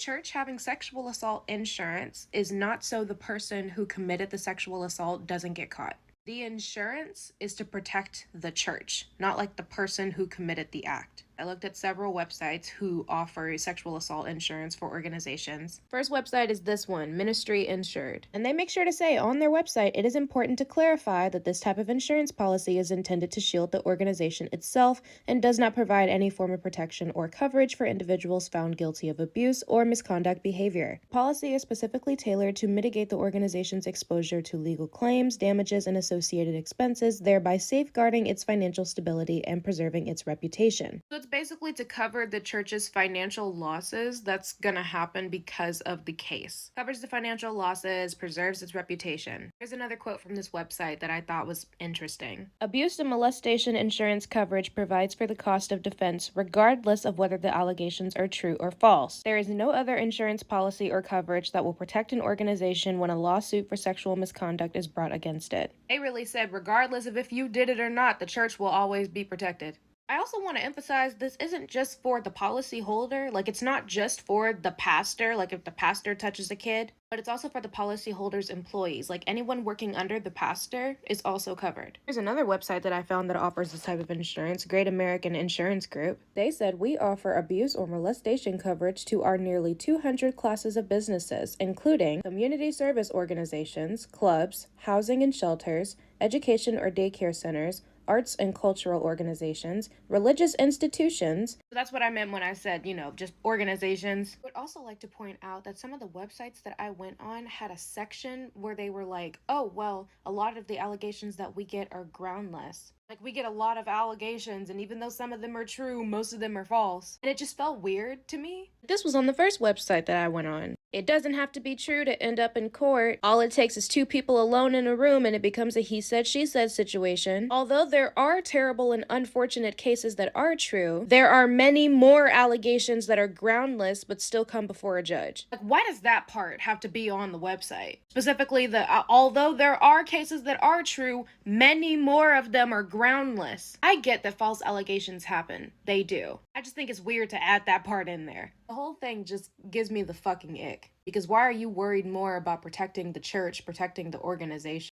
church having sexual assault insurance is not so the person who committed the sexual assault doesn't get caught. The insurance is to protect the church, not like the person who committed the act. I looked at several websites who offer sexual assault insurance for organizations. First website is this one, Ministry Insured. And they make sure to say on their website, it is important to clarify that this type of insurance policy is intended to shield the organization itself and does not provide any form of protection or coverage for individuals found guilty of abuse or misconduct behavior. Policy is specifically tailored to mitigate the organization's exposure to legal claims, damages, and associated expenses, thereby safeguarding its financial stability and preserving its reputation. So it's basically to cover the church's financial losses that's gonna happen because of the case. Covers the financial losses, preserves its reputation. Here's another quote from this website that I thought was interesting. Abuse and molestation insurance coverage provides for the cost of defense regardless of whether the allegations are true or false. There is no other insurance policy or coverage that will protect an organization when a lawsuit for sexual misconduct is brought against it. They really said regardless of if you did it or not, the church will always be protected. I also want to emphasize this isn't just for the policy holder, like it's not just for the pastor, like if the pastor touches a kid, but it's also for the policy holder's employees, like anyone working under the pastor is also covered. There's another website that I found that offers this type of insurance, Great American Insurance Group. They said we offer abuse or molestation coverage to our nearly 200 classes of businesses, including community service organizations, clubs, housing and shelters, education or daycare centers, arts and cultural organizations, religious institutions. So that's what I meant when I said, just organizations. I would also like to point out that some of the websites that I went on had a section where they were like, oh, well, a lot of the allegations that we get are groundless. Like, we get a lot of allegations, and even though some of them are true, most of them are false. And it just felt weird to me. This was on the first website that I went on. It doesn't have to be true to end up in court. All it takes is two people alone in a room and it becomes a he said, she said situation. Although there are terrible and unfortunate cases that are true, there are many more allegations that are groundless but still come before a judge. Like, why does that part have to be on the website? Specifically, although there are cases that are true, many more of them are groundless. I get that false allegations happen. They do. I just think it's weird to add that part in there. The whole thing just gives me the fucking ick. Because why are you worried more about protecting the church, protecting the organization?